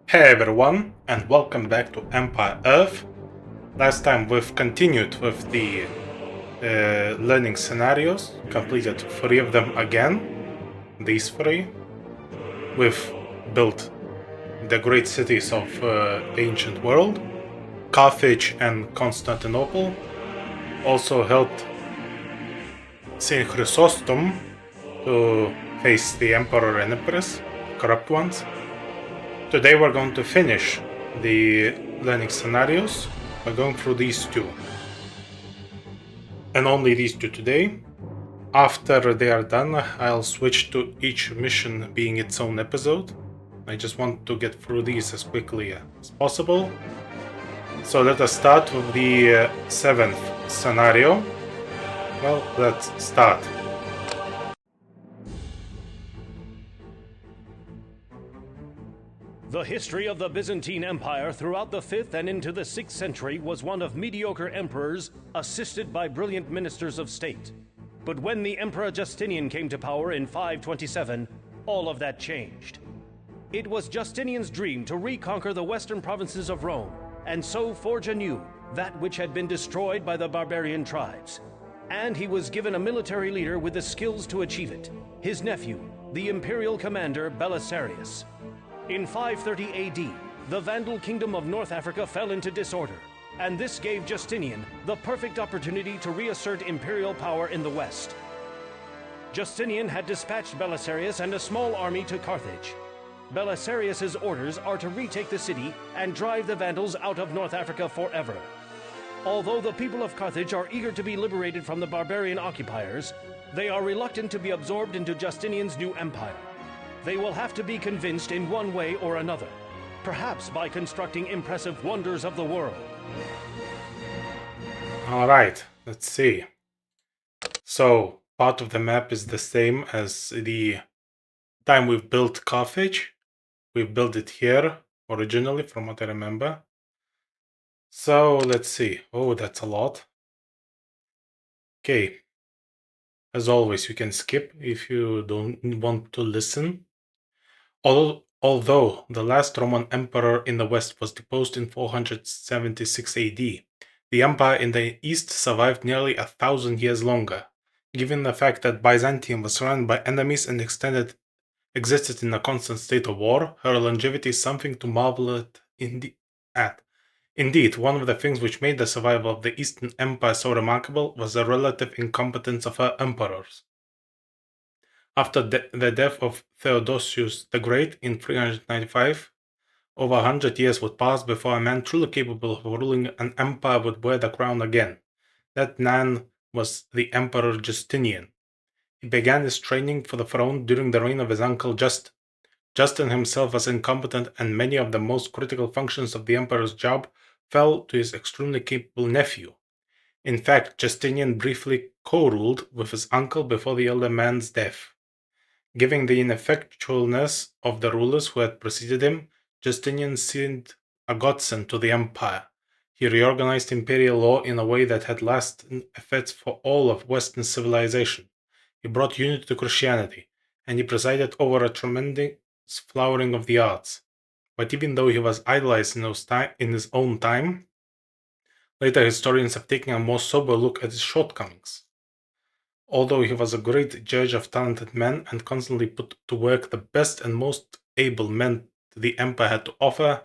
Hey everyone, and welcome back to Empire Earth. Last time we've continued with the learning scenarios, completed 3 of them again. These 3. We've built the great cities of the ancient world, Carthage and Constantinople. Also helped Saint Chrysostom to face the Emperor and Empress, corrupt ones. Today we're going to finish the learning scenarios. We're going through these 2. And only these 2 today. After they are done, I'll switch to each mission being its own episode. I just want to get through these as quickly as possible. So let us start with the 7th scenario. Well, let's start. The history of the Byzantine Empire throughout the 5th and into the 6th century was one of mediocre emperors assisted by brilliant ministers of state. But when the Emperor Justinian came to power in 527, all of that changed. It was Justinian's dream to reconquer the western provinces of Rome, and so forge anew that which had been destroyed by the barbarian tribes. And he was given a military leader with the skills to achieve it, his nephew, the imperial commander Belisarius. In 530 AD, the Vandal kingdom of North Africa fell into disorder, and this gave Justinian the perfect opportunity to reassert imperial power in the west. Justinian had dispatched Belisarius and a small army to Carthage. Belisarius's orders are to retake the city and drive the Vandals out of North Africa forever. Although the people of Carthage are eager to be liberated from the barbarian occupiers, they are reluctant to be absorbed into Justinian's new empire. They will have to be convinced in one way or another, perhaps by constructing impressive wonders of the world. Alright, let's see. So, part of the map is the same as the time we've built Carthage. We've built it here originally, from what I remember. So, let's see. Oh, that's a lot. Okay. As always, you can skip if you don't want to listen. Although the last Roman emperor in the west was deposed in 476 AD, the empire in the east survived nearly 1,000 years longer. Given the fact that Byzantium was surrounded by enemies and existed in a constant state of war, her longevity is something to marvel at. Indeed, one of the things which made the survival of the Eastern Empire so remarkable was the relative incompetence of her emperors. After the death of Theodosius the Great in 395, over 100 years would pass before a man truly capable of ruling an empire would wear the crown again. That man was the Emperor Justinian. He began his training for the throne during the reign of his uncle Justin. Justin himself was incompetent, and many of the most critical functions of the emperor's job fell to his extremely capable nephew. In fact, Justinian briefly co-ruled with his uncle before the elder man's death. Given the ineffectualness of the rulers who had preceded him, Justinian seemed a godsend to the empire. He reorganized imperial law in a way that had lasting effects for all of Western civilization. He brought unity to Christianity, and he presided over a tremendous flowering of the arts. But even though he was idolized in his own time, later historians have taken a more sober look at his shortcomings. Although he was a great judge of talented men and constantly put to work the best and most able men the empire had to offer,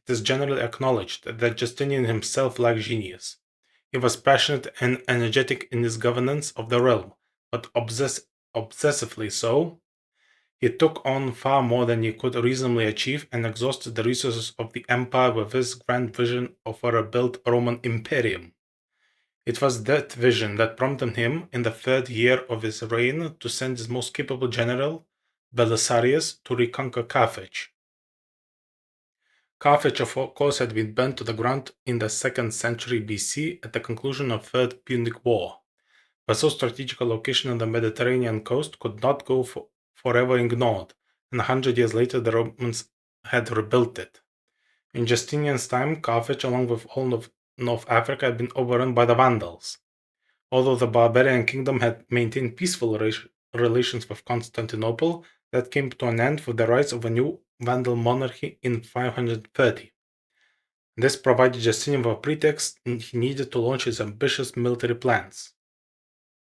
it is generally acknowledged that Justinian himself lacked genius. He was passionate and energetic in his governance of the realm, but obsessively so. He took on far more than he could reasonably achieve and exhausted the resources of the empire with his grand vision of a rebuilt Roman imperium. It was that vision that prompted him, in the 3rd year of his reign, to send his most capable general, Belisarius, to reconquer Carthage. Carthage, of course, had been burnt to the ground in the 2nd century BC at the conclusion of the 3rd Punic War, but so strategic a location on the Mediterranean coast could not go forever ignored, and 100 years later the Romans had rebuilt it. In Justinian's time, Carthage, along with all of North Africa, had been overrun by the Vandals. Although the barbarian kingdom had maintained peaceful relations with Constantinople, that came to an end with the rise of a new Vandal monarchy in 530. This provided Justinian with a pretext he needed to launch his ambitious military plans,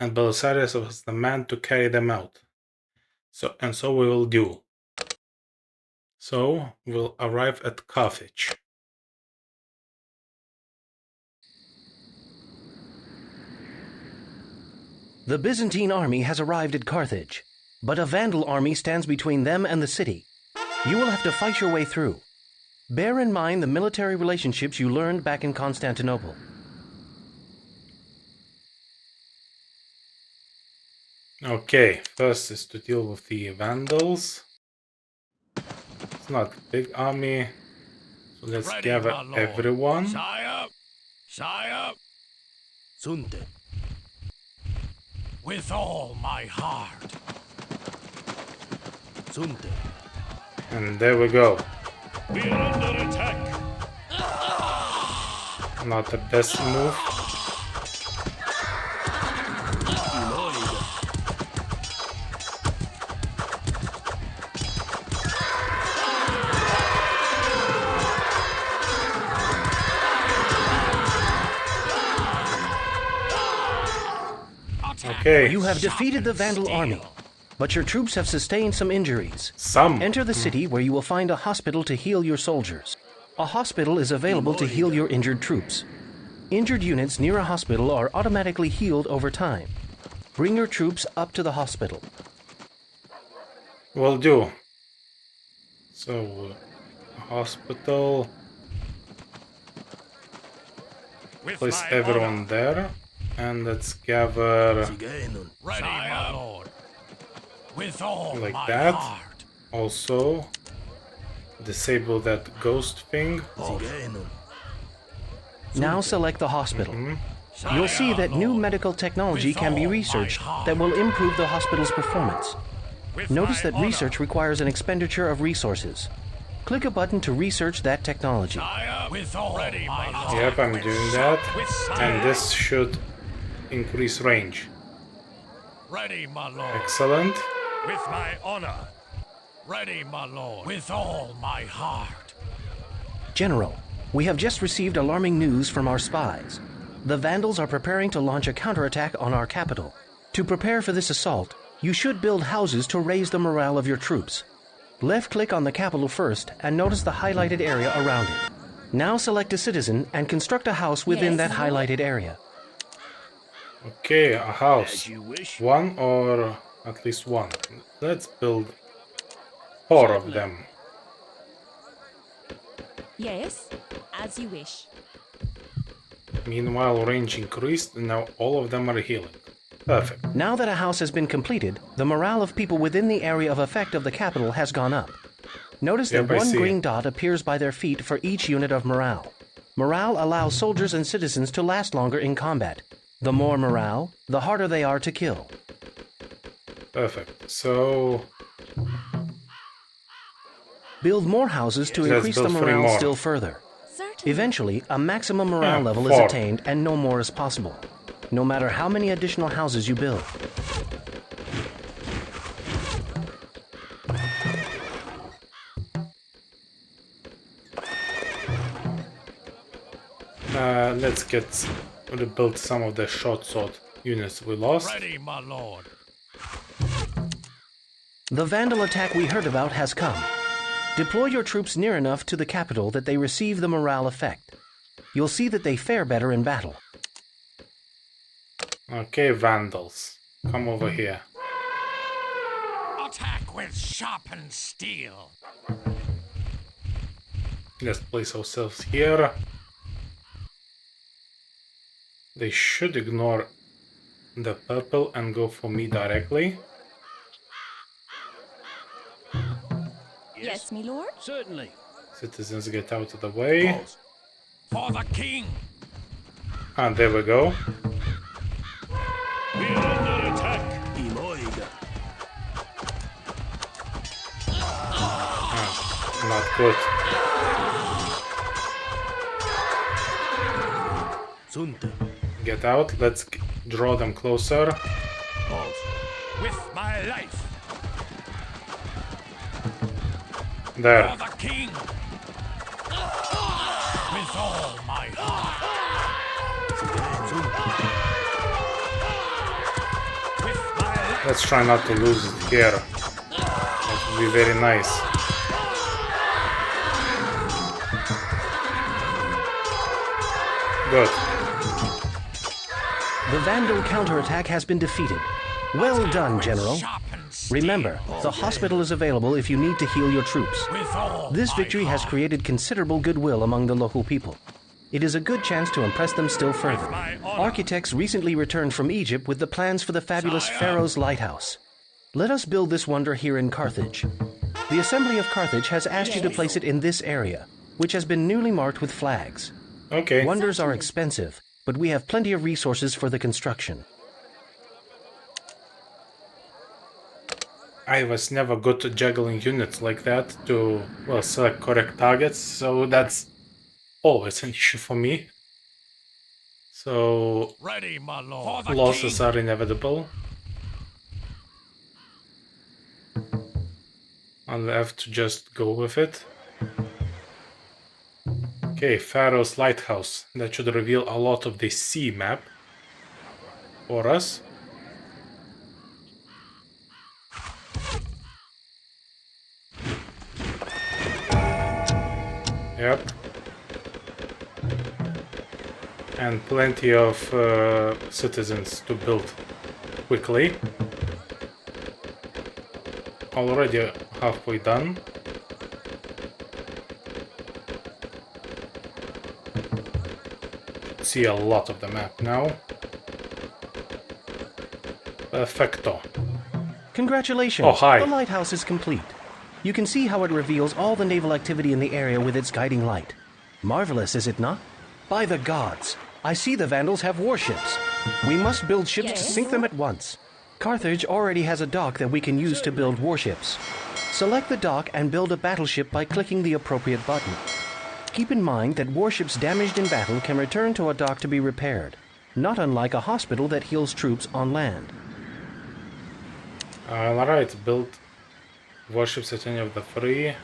and Belisarius was the man to carry them out. So we will do. So we'll arrive at Carthage. The Byzantine army has arrived at Carthage, but a Vandal army stands between them and the city. You will have to fight your way through. Bear in mind the military relationships you learned back in Constantinople. Okay, first is to deal with the Vandals. It's not a big army, so let's gather everyone. Sire! Sunte. With all my heart. Sunte. And there we go. We're under attack. Not the best move. Okay. You have defeated the Vandal army, but your troops have sustained some injuries. Enter the city where you will find a hospital to heal your soldiers. A hospital is available to heal your injured troops. Injured units near a hospital are automatically healed over time. Bring your troops up to the hospital. Will do. So, hospital. Place everyone there. And let's gather like that. Also, disable that ghost thing. Now select the hospital. You'll see that new medical technology can be researched that will improve the hospital's performance. Notice that research requires an expenditure of resources. Click a button to research that technology. Yep, I'm doing that. And this should increase range. Ready, my lord. Excellent. With my honor. Ready, my lord. With all my heart. General, we have just received alarming news from our spies. The Vandals are preparing to launch a counterattack on our capital. To prepare for this assault, you should build houses to raise the morale of your troops. Left-click on the capital first and notice the highlighted area around it. Now select a citizen and construct a house within that highlighted area. Okay, a house. One or at least one. Let's build 4 of them. Yes, as you wish. Meanwhile, range increased and now all of them are healing. Perfect. Now that a house has been completed, the morale of people within the area of effect of the capital has gone up. Notice that one green dot appears by their feet for each unit of morale. Morale allows soldiers and citizens to last longer in combat. The more morale, the harder they are to kill. Perfect. So build more houses to increase the morale still further. Certainly. Eventually, a maximum morale level is attained and no more is possible, no matter how many additional houses you build. Let's rebuild some of the short sword units we lost. Ready, my lord. The Vandal attack we heard about has come. Deploy your troops near enough to the capital that they receive the morale effect. You'll see that they fare better in battle. Okay, Vandals, come over here. Attack with sharpened steel. Let's place ourselves here. They should ignore the purple and go for me directly. Yes, my lord. Certainly. Citizens, get out of the way. For the king. And there we go. We're under attack. Not good. Get out. Let's draw them closer. With my life. There. For the king! With all my heart! With my... Let's try not to lose it here. That would be very nice. Good. The Vandal counterattack has been defeated. Well done, General. Sharpened steel. Remember, the hospital is available if you need to heal your troops. With all This my victory has heart. created considerable goodwill among the local people. It is a good chance to impress them still further. my honor. Architects recently returned from Egypt with the plans for the fabulous Sire. Pharaoh's Lighthouse. Let us build this wonder here in Carthage. The Assembly of Carthage has asked you to place it in this area, which has been newly marked with flags. Okay. Wonders are expensive, but we have plenty of resources for the construction. I was never good at juggling units like that to, well, select correct targets, so that's always an issue for me. So Ready, my lord. For the losses king. are inevitable. I'll have to just go with it. Okay, Pharaoh's Lighthouse. That should reveal a lot of the sea map for us. Yep. And plenty of citizens to build quickly. Already halfway done. See a lot of the map now. Perfecto. Congratulations! Oh, hi. The lighthouse is complete. You can see how it reveals all the naval activity in the area with its guiding light. Marvelous, is it not? By the gods! I see the Vandals have warships. We must build ships to Yes. sink them at once. Carthage already has a dock that we can use to build warships. Select the dock and build a battleship by clicking the appropriate button. Keep in mind that warships damaged in battle can return to a dock to be repaired, not unlike a hospital that heals troops on land. Alright, build warships at any of the three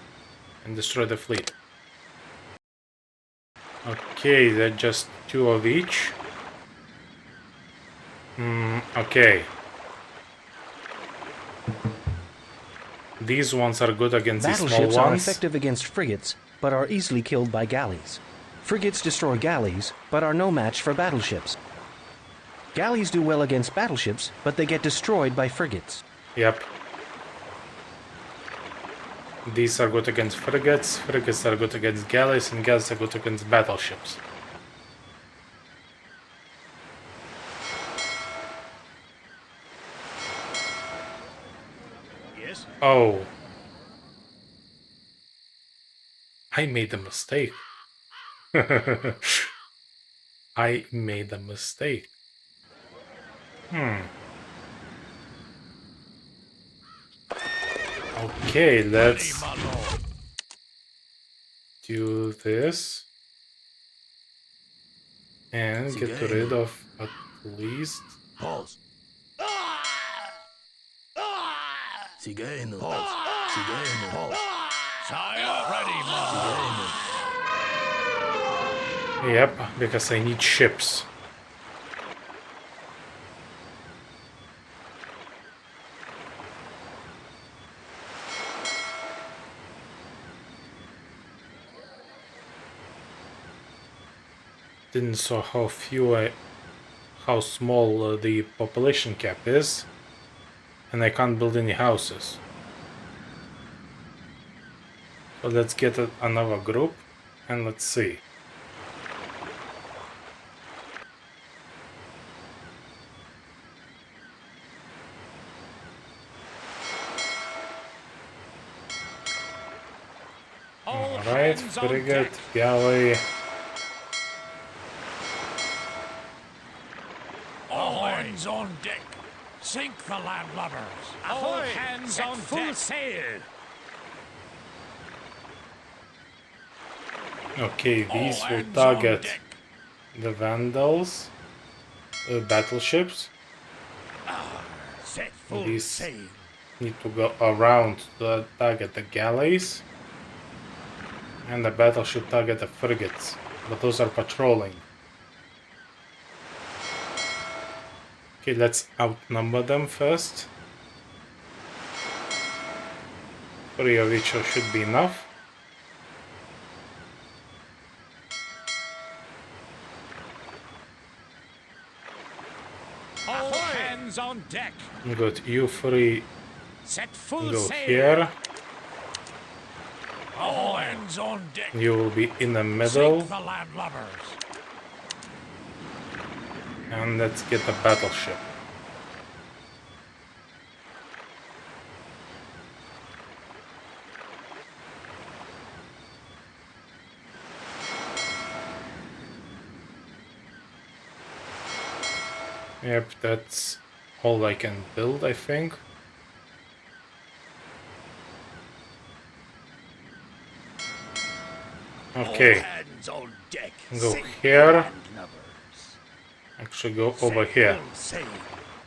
and destroy the fleet. Okay, they're just two of each. Okay. These ones are good against these small Battleships are ones. effective against frigates, but are easily killed by galleys. Frigates destroy galleys, but are no match for battleships. Galleys do well against battleships, but they get destroyed by frigates. Yep. These are good against frigates, frigates are good against galleys, and galleys are good against battleships. Yes? Oh. I made a mistake. I made a mistake. Okay, Ready, let's my lord. do this. And get rid of at least... Pause. Sigeno. Sire, ready, my lord. Yep, because I need ships. Didn't saw how small the population cap is, and I can't build any houses. So let's get another group, and let's see. All Alright, hands on frigate, deck. galley. All hands on deck. Sink the landlubbers. All hands on full sail. Okay, All these will hands on target deck. the Vandals, battleships. Set full These sail. need to go around to target the galleys. And the battleship target the frigates, but those are patrolling. Okay, let's outnumber them first. 3 of each should be enough. All hands on deck. Good, you 3 Set full go sail. here. All hands on deck. You will be in the middle. Sink the landlubbers. And let's get the battleship. Yep, that's all I can build, I think. Okay, Hands on deck. go Sink here. landlubbers. Actually, go over here. Full sail.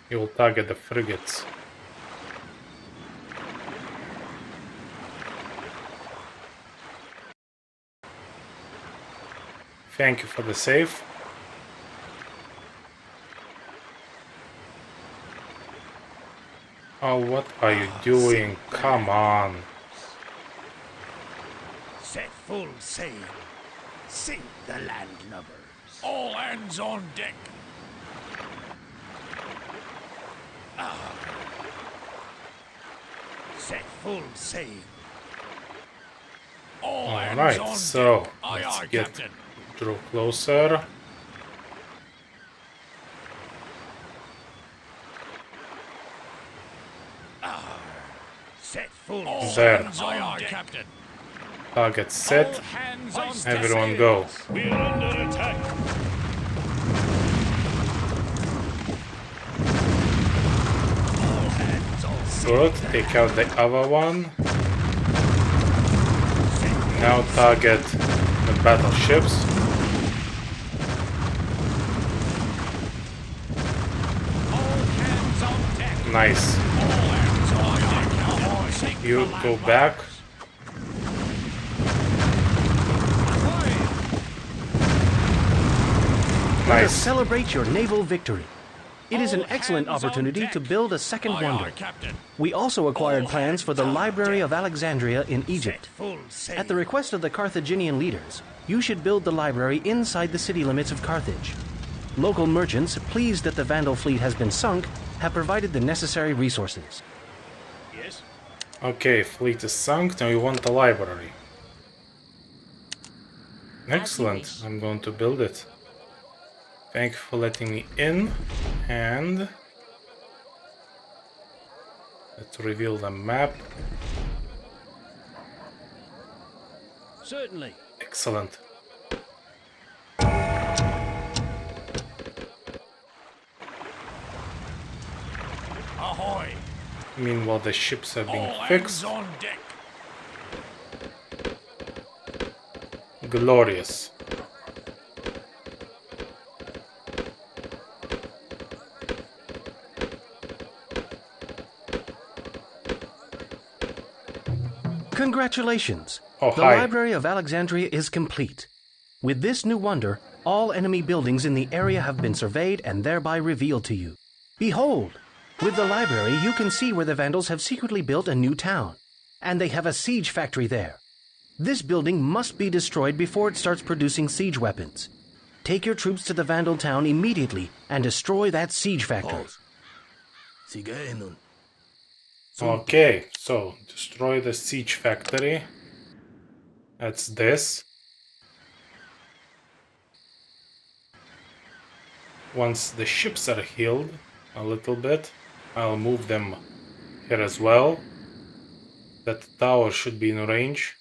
You will target the frigates. Thank you for the save. Oh, what are you doing? Come on. Set full sail. Sink the landlubbers. All hands on deck. Set full sail. All hands Alright, on so deck. Aye, let's aye, get Captain. draw closer. Set full All There. hands on aye, deck. Captain. Target All set. hands on deck. Everyone go. We're under attack. Good. Take out the other one. Now target the battleships. All hands on deck. Nice. All hands on deck. Ahoy. Sink You the go landlubbers. back. Ahoy. Let us Nice. celebrate your naval victory. It is an All excellent hands on opportunity to deck. build a second Aye, wonder. aye, Captain. We also acquired All plans for the hands on Library deck. of Alexandria in Egypt. full sail. At the request of the Carthaginian leaders, you should build the library inside the city limits of Carthage. Local merchants, pleased that the Vandal fleet has been sunk, have provided the necessary resources. Yes. Okay, fleet is sunk. Now you want the library. Excellent. wish. I'm going to build it. Thank you for letting me in. And let's reveal the map. Certainly. Excellent. Ahoy. Meanwhile, the ships are being All hands fixed. on deck. Glorious. Congratulations! Oh, The hi. Library of Alexandria is complete. With this new wonder, all enemy buildings in the area have been surveyed and thereby revealed to you. Behold! With the library, you can see where the Vandals have secretly built a new town. And they have a siege factory there. This building must be destroyed before it starts producing siege weapons. Take your troops to the Vandal town immediately and destroy that siege factory. Pause. Sigue nun. Okay, so destroy the siege factory. That's this. Once the ships are healed a little bit, I'll move them here as well. That tower should be in range.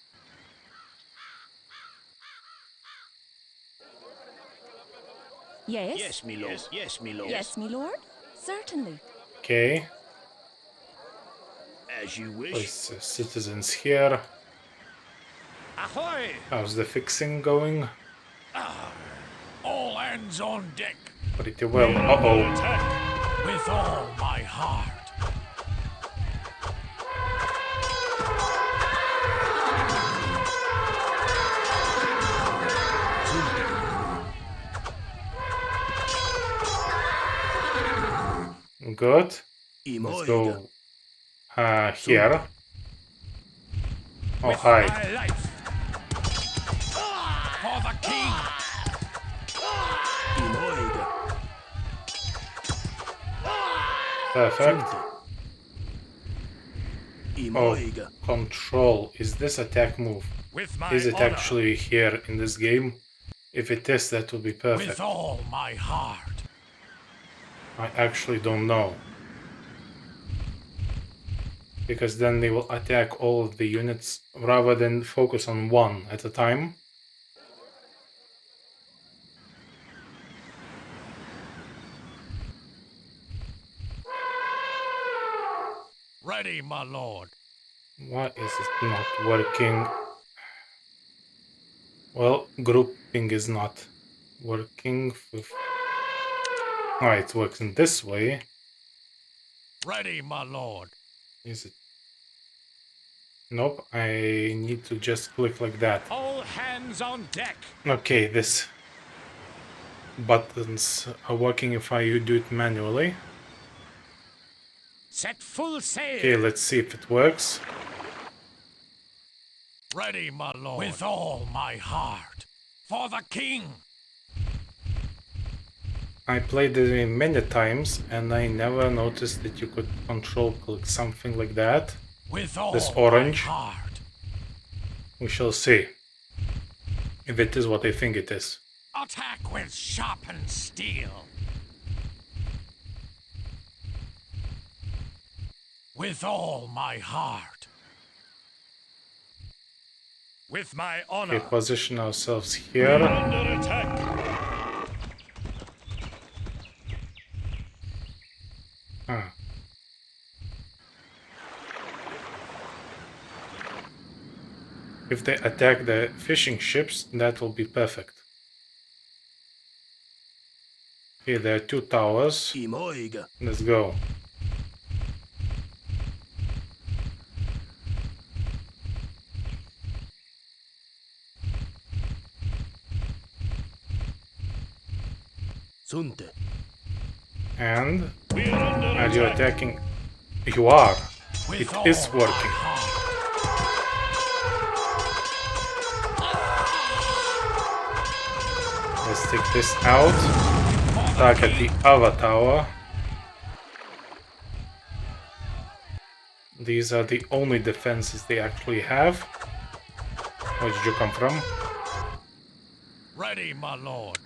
Yes? Yes, my lord. Yes, my lord. Yes, my lord? Certainly. Okay, As you wish. place citizens here. Ahoy. How's the fixing going? All hands on deck. Pretty well. Uh-oh. Attack. With all my heart. Good. Let's Imoiga. go here. Oh, With hi. my life. For the king. Imoiga. Perfect. Sunte. Oh, Imoiga. control. Is this attack move? With my Is it honor. actually here in this game? If it is, that would be perfect. With all my heart. I actually don't know. Because then they will attack all of the units rather than focus on one at a time. Ready, my lord. Why is it not working? Well, grouping is not working. Oh, it works in this way. Ready, my lord. Is it? Nope, I need to just click like that. All hands on deck. Okay, this buttons are working if I do it manually. Set full sail. Okay, let's see if it works. Ready, my lord. With all my heart. For the king. I played it many times and I never noticed that you could control click something like that. With all This orange. my heart. We shall see if it is what I think it is. Attack with sharpened steel. With all my heart. With my honor. Okay, position ourselves here. Under attack. Ah. If they attack the fishing ships, that will be perfect. Okay, there are 2 towers. Imoiga. Let's go. Sunte. And We're under are you attack. attacking? You are. With It all is my working. heart. Let's take this out. Target the other tower. These are the only defenses they actually have. Where did you come from? Ready, my lord.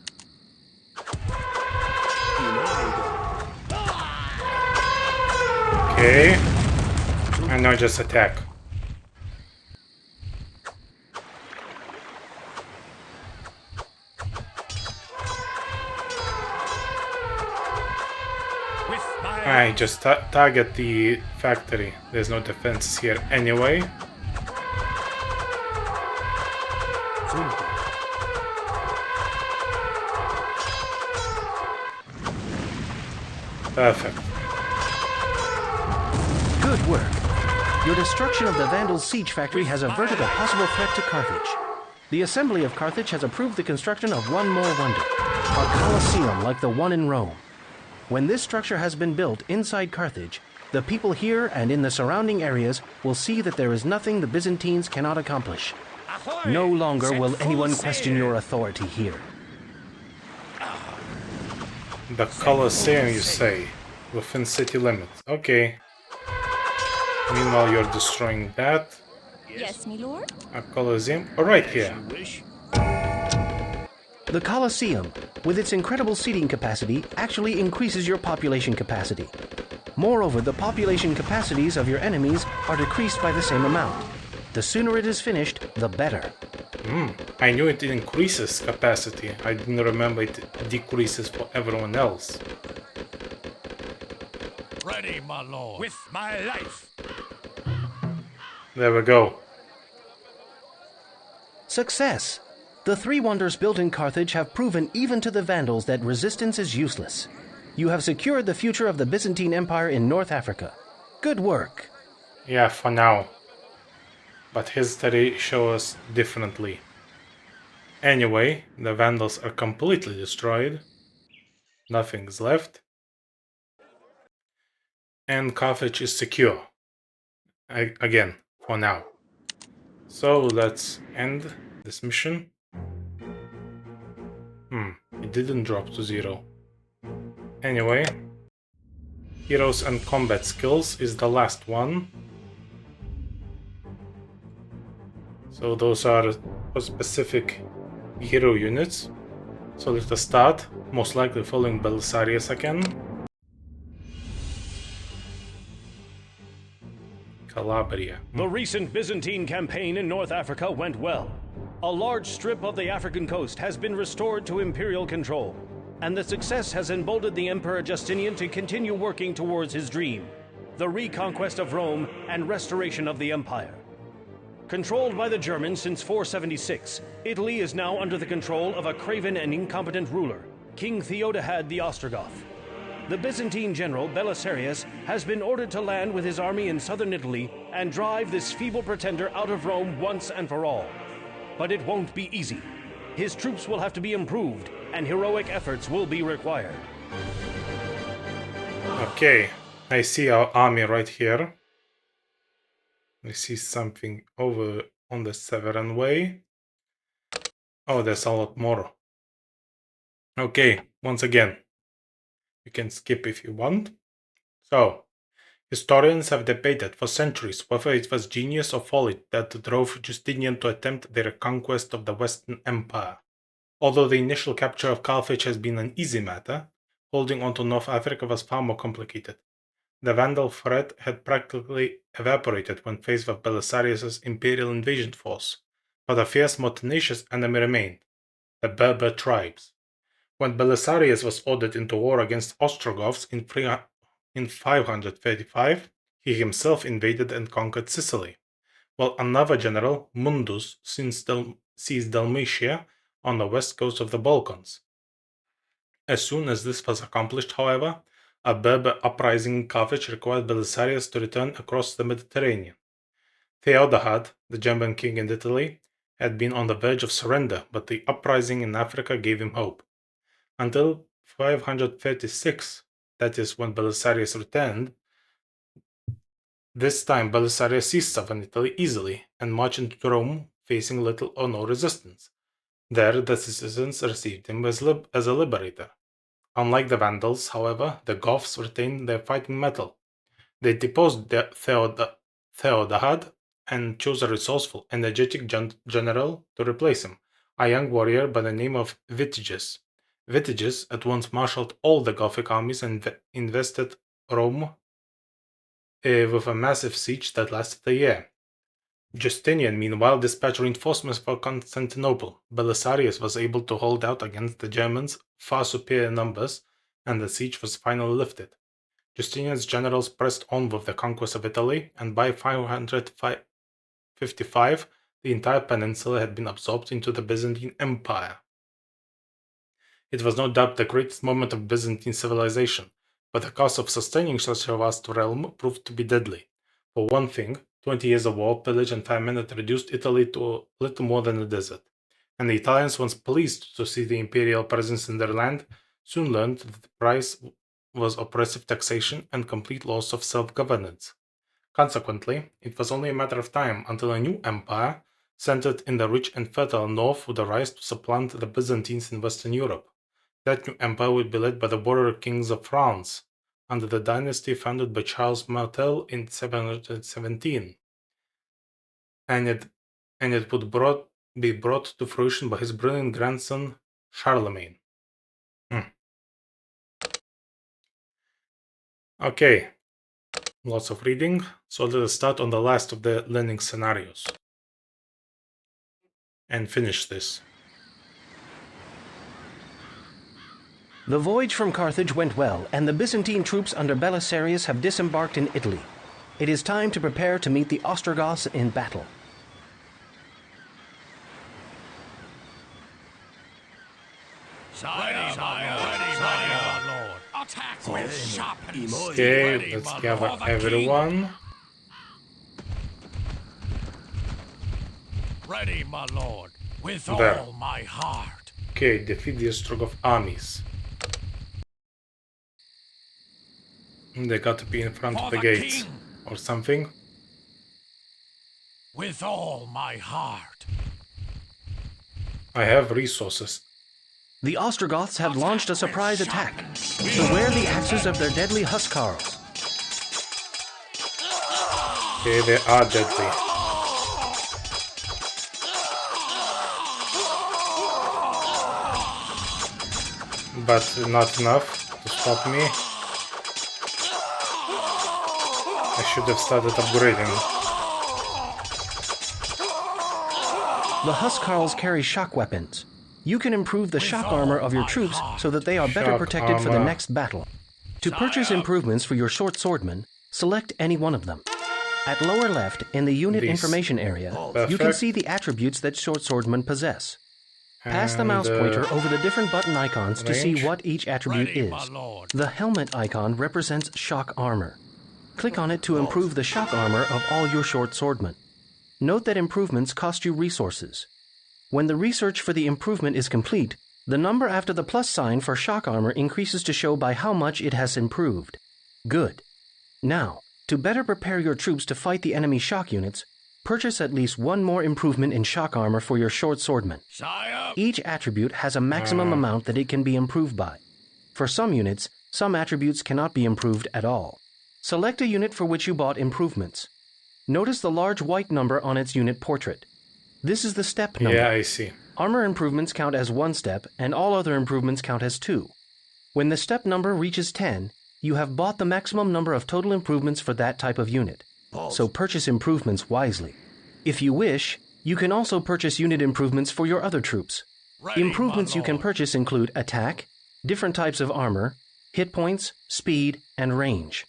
Imoiga. Okay. And now just attack. With my I just target the factory. There's no defenses here anyway. Sunte. Perfect. Good work. Your destruction of the Vandals' siege factory has averted a possible threat to Carthage. The Assembly of Carthage has approved the construction of one more wonder, a Colosseum like the one in Rome. When this structure has been built inside Carthage, the people here and in the surrounding areas will see that there is nothing the Byzantines cannot accomplish. Ahoy! No longer Set will full anyone sail. question your authority here. The Colosseum, you say, within city limits. Okay. Meanwhile, you're destroying that. Yes, my lord. A Colosseum. Oh, right here. You wish? The Colosseum, with its incredible seating capacity, actually increases your population capacity. Moreover, the population capacities of your enemies are decreased by the same amount. The sooner it is finished, the better. I knew it increases capacity. I didn't remember it decreases for everyone else. Ready, my lord. With my life. There we go. Success! The 3 wonders built in Carthage have proven even to the Vandals that resistance is useless. You have secured the future of the Byzantine Empire in North Africa. Good work! Yeah, for now. But history shows us differently. Anyway, the Vandals are completely destroyed. Nothing's left. and Carthage is secure. Again, for now. So let's end this mission. It didn't drop to 0. Anyway, heroes and combat skills is the last one. So those are for specific hero units. So let us start, most likely following Belisarius again. Calabria. The recent Byzantine campaign in North Africa went well. A large strip of the African coast has been restored to imperial control, and the success has emboldened the Emperor Justinian to continue working towards his dream, the reconquest of Rome and restoration of the empire. Controlled by the Germans since 476, Italy is now under the control of a craven and incompetent ruler, King Theodahad the Ostrogoth. The Byzantine general Belisarius has been ordered to land with his army in southern Italy and drive this feeble pretender out of Rome once and for all. But it won't be easy. His troops will have to be improved, and heroic efforts will be required. Okay, I see our army right here. I see something over on the Severan Way. Oh, there's a lot more. Okay, once again, you can skip if you want. So, historians have debated for centuries whether it was genius or folly that drove Justinian to attempt the reconquest of the Western Empire. Although the initial capture of Carthage has been an easy matter, holding on to North Africa was far more complicated. The Vandal threat had practically evaporated when faced with Belisarius' imperial invasion force, but a fierce, more tenacious enemy remained: the Berber tribes. When Belisarius was ordered into war against Ostrogoths in 535, he himself invaded and conquered Sicily, while another general, Mundus, seized Dalmatia on the west coast of the Balkans. As soon as this was accomplished, however, a Berber uprising in Carthage required Belisarius to return across the Mediterranean. Theodahad, the German king in Italy, had been on the verge of surrender, but the uprising in Africa gave him hope. Until 536, that is when Belisarius returned, this time Belisarius seized southern Italy easily and marched into Rome, facing little or no resistance. There, the citizens received him as a liberator. Unlike the Vandals, however, the Goths retained their fighting mettle. They deposed Theodahad and chose a resourceful, energetic general to replace him, a young warrior by the name of Vitiges. Vitiges at once marshaled all the Gothic armies and invested Rome with a massive siege that lasted a year. Justinian, meanwhile, dispatched reinforcements for Constantinople. Belisarius was able to hold out against the Germans' far superior numbers, and the siege was finally lifted. Justinian's generals pressed on with the conquest of Italy, and by 555, the entire peninsula had been absorbed into the Byzantine Empire. It was no doubt the greatest moment of Byzantine civilization, but the cost of sustaining such a vast realm proved to be deadly. For one thing, 20 years of war, pillage, and famine had reduced Italy to little more than a desert, and the Italians, once pleased to see the imperial presence in their land, soon learned that the price was oppressive taxation and complete loss of self-governance. Consequently, it was only a matter of time until a new empire, centered in the rich and fertile north, would arise to supplant the Byzantines in Western Europe. That new empire would be led by the warrior kings of France, under the dynasty founded by Charles Martel in 717, and it would be brought to fruition by his brilliant grandson Charlemagne. Okay, lots of reading, so let us start on the last of the learning scenarios and finish this. The voyage from Carthage went well, and the Byzantine troops under Belisarius have disembarked in Italy. It is time to prepare to meet the Ostrogoths in battle. Ready, my lord. Attack with sharpness. Okay, let's gather everyone. Ready, my lord, with There. all my heart. Okay, defeat the Ostrogoth armies. They got to be in front of For the the gates king. or something. With all my heart. I have resources. The Ostrogoths have launched a surprise attack. Beware the axes of their deadly huskarls. Okay, they are deadly. But not enough to stop me. I should have started upgrading. The huskarls carry shock weapons. You can improve the shock armor of your troops so that they are better Shock protected for the armor. next battle. To purchase improvements for your short swordmen, select any one of them. At lower left, in the unit These. information area, you can Perfect. see the attributes that short swordmen possess. Pass the And, mouse pointer over the different button icons to see range. what each attribute Ready, my is. lord. The helmet icon represents shock armor. Click on it to improve the shock armor of all your short swordmen. Note that improvements cost you resources. When the research for the improvement is complete, the number after the plus sign for shock armor increases to show by how much it has improved. Good. Now, to better prepare your troops to fight the enemy shock units, purchase at least one more improvement in shock armor for your short swordmen. Sire. Each attribute has a maximum amount that it can be improved by. For some units, some attributes cannot be improved at all. Select a unit for which you bought improvements. Notice the large white number on its unit portrait. This is the step number. Yeah, I see. Armor improvements count as 1 step, and all other improvements count as 2. When the step number reaches 10, you have bought the maximum number of total improvements for that type of unit. So purchase improvements wisely. If you wish, you can also purchase unit improvements for your other troops. Ready, Improvements my you can lord. purchase include attack, different types of armor, hit points, speed, and range.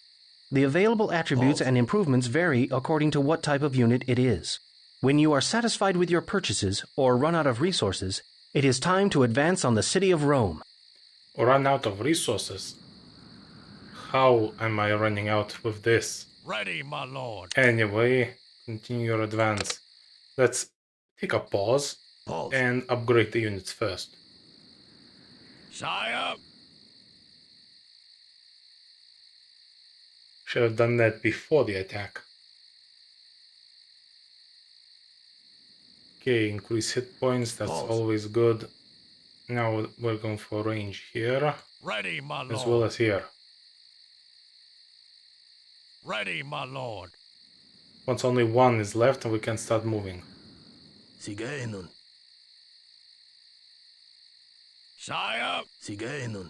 The available attributes and improvements vary according to what type of unit it is. When you are satisfied with your purchases or run out of resources, it is time to advance on the city of Rome. Run out of resources? How am I running out with this? Ready, my lord. Anyway, continue your advance. Let's take a pause and upgrade the units first. Sire. Should have done that before the attack. Okay, increase hit points, that's always good. Now we're going for range here, Ready, my lord. as well as here. Ready, my lord. Once only one is left, we can start moving. Sigenon. Sire. Sigenon.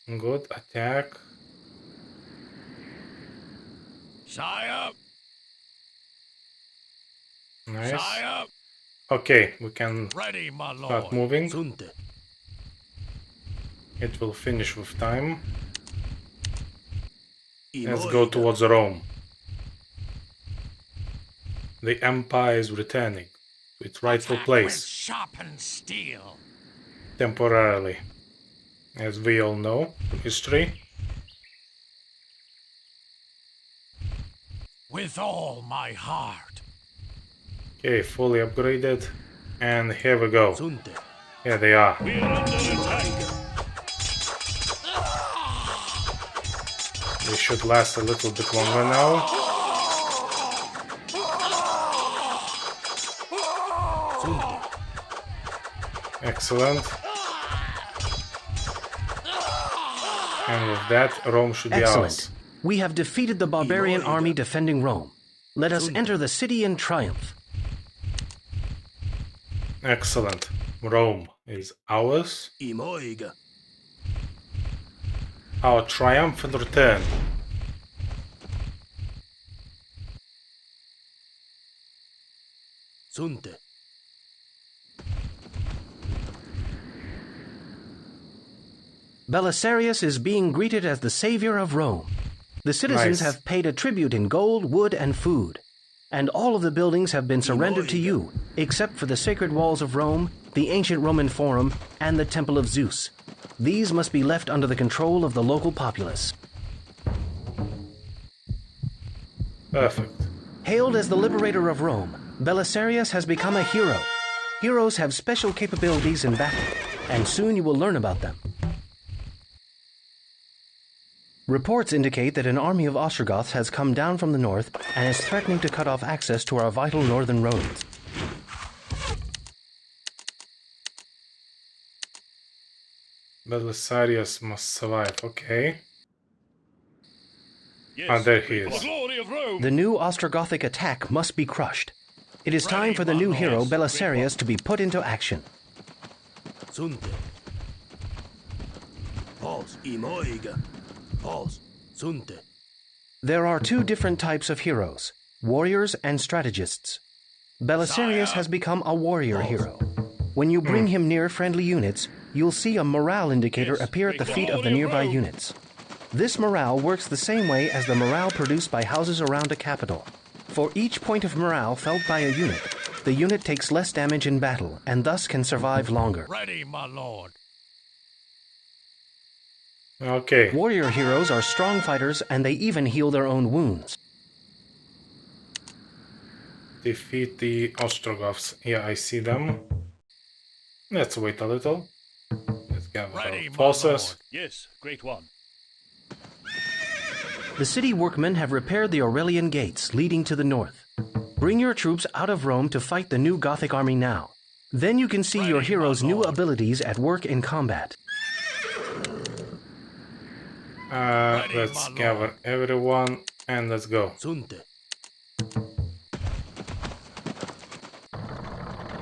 Good, attack. Sire. Nice. Sire. Okay, we can Ready, my start lord. moving. Sunte. It will finish with time. Let's go Imoiga. towards Rome. The Empire is returning to its rightful Attack place, with sharpened steel. temporarily. As we all know from history. With all my heart. Okay, fully upgraded. And here we go. Sunte. Here they are. We're under attack. They should last a little bit longer now. Sunte. Excellent. And with that, Rome should be Excellent. ours. We have defeated the barbarian army defending Rome. Let us enter the city in triumph. Excellent. Rome is ours. Imoiga. Our triumphant return. Sunte. Belisarius is being greeted as the savior of Rome. The citizens Nice. have paid a tribute in gold, wood, and food. And all of the buildings have been surrendered to you, except for the sacred walls of Rome, the ancient Roman Forum, and the Temple of Zeus. These must be left under the control of the local populace. Perfect. Hailed as the liberator of Rome, Belisarius has become a hero. Heroes have special capabilities in battle, and soon you will learn about them. Reports indicate that an army of Ostrogoths has come down from the north and is threatening to cut off access to our vital northern roads. Belisarius must survive, okay. Yes, There he for the is. glory of Rome. The new Ostrogothic attack must be crushed. It is time for the new hero Belisarius to be put into action. Sunte. Pause. Imoiga. Pause. Sunte. There are two different types of heroes, warriors and strategists. Belisarius has become a warrior hero. When you bring him near friendly units, you'll see a morale indicator appear at the feet of the nearby units. This morale works the same way as the morale produced by houses around a capital. For each point of morale felt by a unit, the unit takes less damage in battle and thus can survive longer. Ready, my lord. Okay. Warrior heroes are strong fighters and they even heal their own wounds. Defeat the Ostrogoths. Yeah, I see them. Let's wait a little. Let's gather Ready, our my forces. Yes, great one. The city workmen have repaired the Aurelian gates leading to the north. Bring your troops out of Rome to fight the new Gothic army now. Then you can see your heroes' new abilities at work in combat. Let's gather everyone and let's go. Sunte.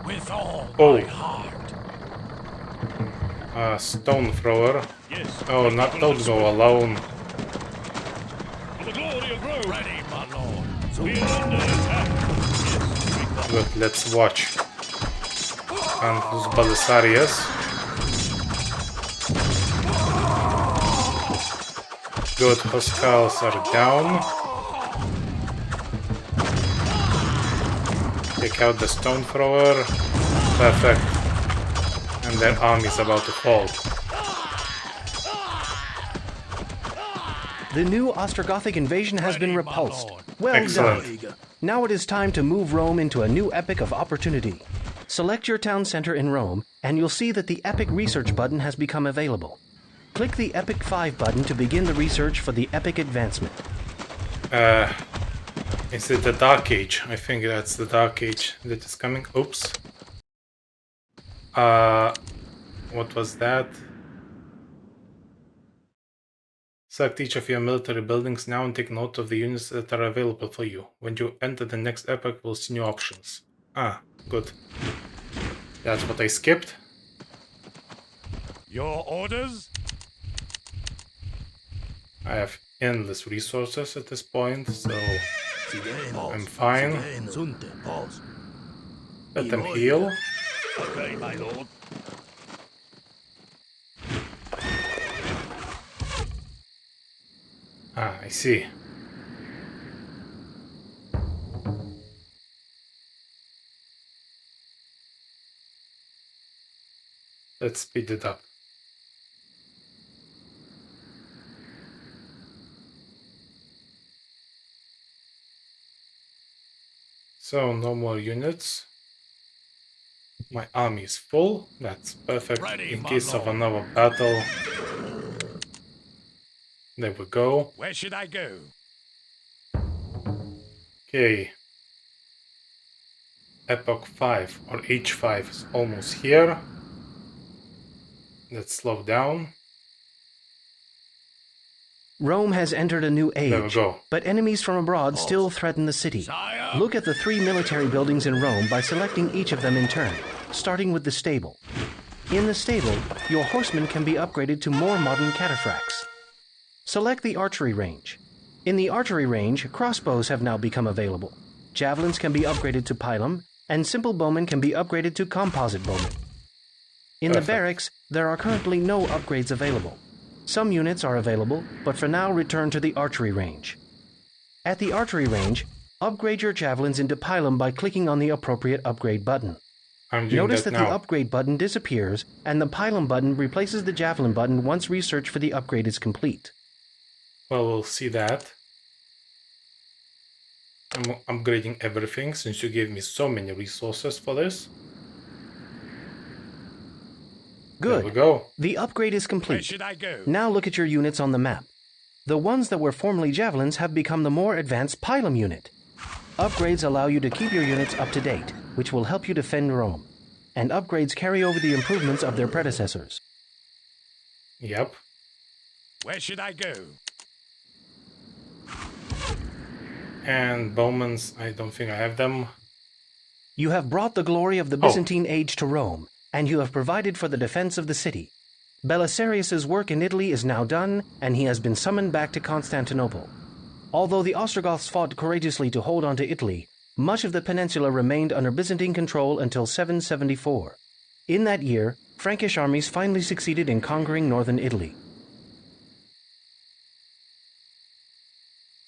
With all Oh. my heart. Stone thrower. Yes. Oh, don't go alone. For the glory of Rome. Ready, my lord. We are under attack. Yes, great one. Good, let's watch. And who's Belisarius? Good, Hostiles are down. Take out the stone thrower. Perfect. And their army is about to fall. The new Ostrogothic invasion has been Ready, my repulsed. lord. Well Excellent. done. Iga. Now it is time to move Rome into a new epic of opportunity. Select your town center in Rome, and you'll see that the Epic Research button has become available. Click the Epic 5 button to begin the research for the Epic Advancement. Is it the Dark Age? I think that's the Dark Age that is coming. Oops. What was that? Select each of your military buildings now and take note of the units that are available for you. When you enter the next epoch, we'll see new options. Good. That's what I skipped. Your orders? I have endless resources at this point, so Sigeno. I'm fine. Sigeno. Sunte. Pause. Let them heal. Okay, my lord. I see. Let's speed it up. So, no more units. My army is full. That's perfect. Ready, In my case of lord. another battle. There we go. Where should I go? Okay. Epoch 5 or H5 is almost here. Let's slow down. Rome has entered a new There we age, go. but enemies from abroad still threaten the city. Sire? Look at the 3 military buildings in Rome by selecting each of them in turn, starting with the stable. In the stable, your horsemen can be upgraded to more modern cataphracts. Select the archery range. In the archery range, crossbows have now become available. Javelins can be upgraded to pilum, and simple bowmen can be upgraded to composite bowmen. In the Perfect. barracks, there are currently no upgrades available. Some units are available, but for now return to the archery range. At the archery range, upgrade your javelins into pilum by clicking on the appropriate upgrade button. I'm doing Notice that that now. the upgrade button disappears, and the pilum button replaces the javelin button once research for the upgrade is complete. Well, we'll see that. I'm upgrading everything since you gave me so many resources for this. There we Good. go. The upgrade is Where complete. should I go? Now look at your units on the map. The ones that were formerly javelins have become the more advanced pylum unit. Upgrades allow you to keep your units up to date, which will help you defend Rome. And upgrades carry over the improvements of their predecessors. Yep. Where should I go? And Bowman's, I don't think I have them. You have brought the glory of the Byzantine age to Rome, and you have provided for the defense of the city. Belisarius's work in Italy is now done, and he has been summoned back to Constantinople. Although the Ostrogoths fought courageously to hold on to Italy, much of the peninsula remained under Byzantine control until 774. In that year, Frankish armies finally succeeded in conquering northern Italy.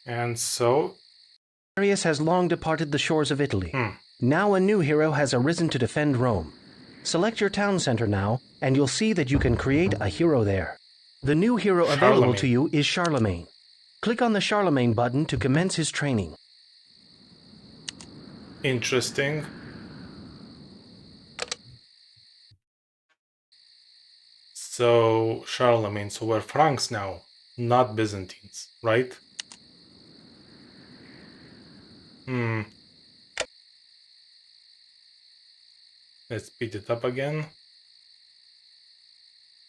And so... Belisarius has long departed the shores of Italy. Now a new hero has arisen to defend Rome. Select your town center now, and you'll see that you can create a hero there. The new hero available to you is Charlemagne. Click on the Charlemagne button to commence his training. Interesting. So, Charlemagne, so we're Franks now, not Byzantines, right? Let's speed it up again.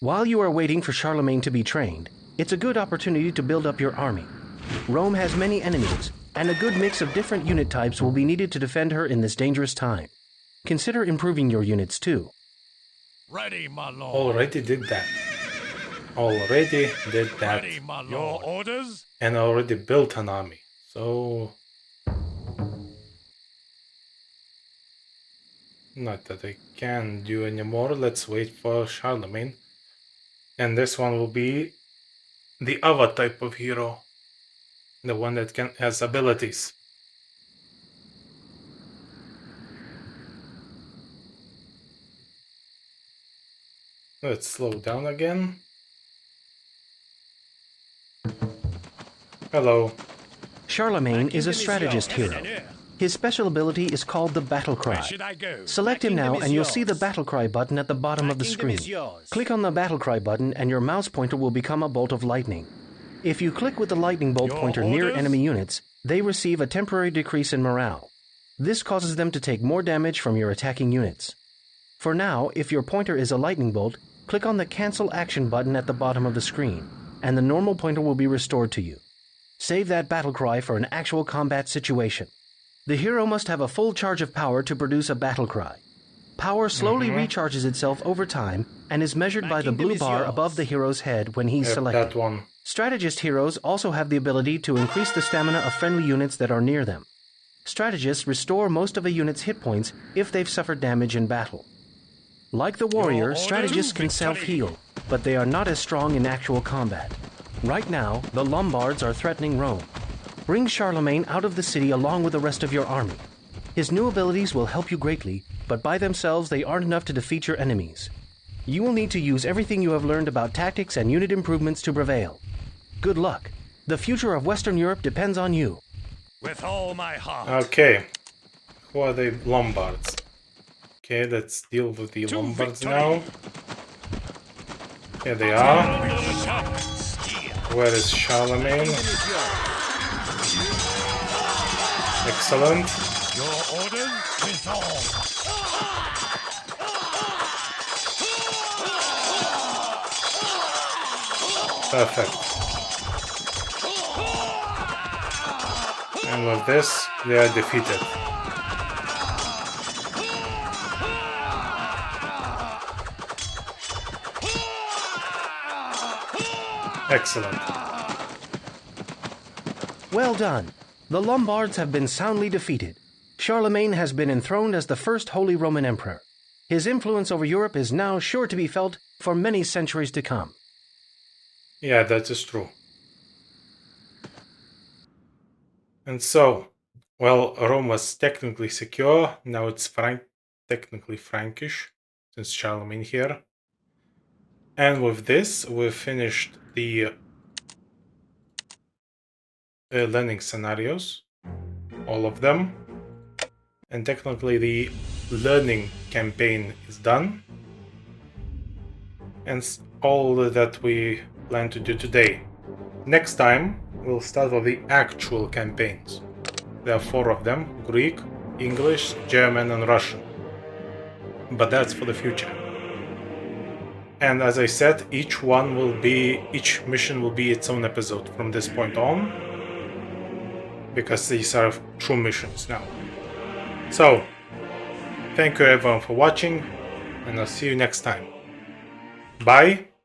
While you are waiting for Charlemagne to be trained, it's a good opportunity to build up your army. Rome has many enemies, and a good mix of different unit types will be needed to defend her in this dangerous time. Consider improving your units too. Ready, my lord. Already did that. Already did that. Ready, my lord. Your orders? And already built an army. So... not that I can do anymore. Let's wait for Charlemagne. And this one will be the other type of hero. The one that has abilities. Let's slow down again. Hello. Charlemagne is a strategist hero. His special ability is called the battle cry. Select him now and you'll see the battle cry button at the bottom of the screen. Click on the battle cry button and your mouse pointer will become a bolt of lightning. If you click with the lightning bolt pointer near enemy units, they receive a temporary decrease in morale. This causes them to take more damage from your attacking units. For now, if your pointer is a lightning bolt, click on the cancel action button at the bottom of the screen, and the normal pointer will be restored to you. Save that battle cry for an actual combat situation. The hero must have a full charge of power to produce a battle cry. Power slowly recharges itself over time and is measured by the blue bar above the hero's head when he's selected. That one. Strategist heroes also have the ability to increase the stamina of friendly units that are near them. Strategists restore most of a unit's hit points if they've suffered damage in battle. Like the warrior, strategists can self-heal, but they are not as strong in actual combat. Right now, the Lombards are threatening Rome. Bring Charlemagne out of the city along with the rest of your army. His new abilities will help you greatly, but by themselves they aren't enough to defeat your enemies. You will need to use everything you have learned about tactics and unit improvements to prevail. Good luck. The future of Western Europe depends on you. With all my heart. Okay. Who are the Lombards? Okay, let's deal with the Lombards now. Here they are. Where is Charlemagne? Excellent. Your orders resolve. Perfect. And with this, they are defeated. Excellent. Well done. The Lombards have been soundly defeated. Charlemagne has been enthroned as the first Holy Roman Emperor. His influence over Europe is now sure to be felt for many centuries to come. Yeah, that is true. And so, well, Rome was technically secure. Now it's technically Frankish, since Charlemagne here. And with this, we've finished the learning scenarios, all of them. And technically the learning campaign is done. And all that we plan to do today. next time, we'll start with the actual campaigns. There are 4 of them: Greek, English, German, and Russian. But that's for the future. And as I said, each mission will be its own episode from this point on, because these are true missions now. So, thank you everyone for watching, and I'll see you next time. Bye.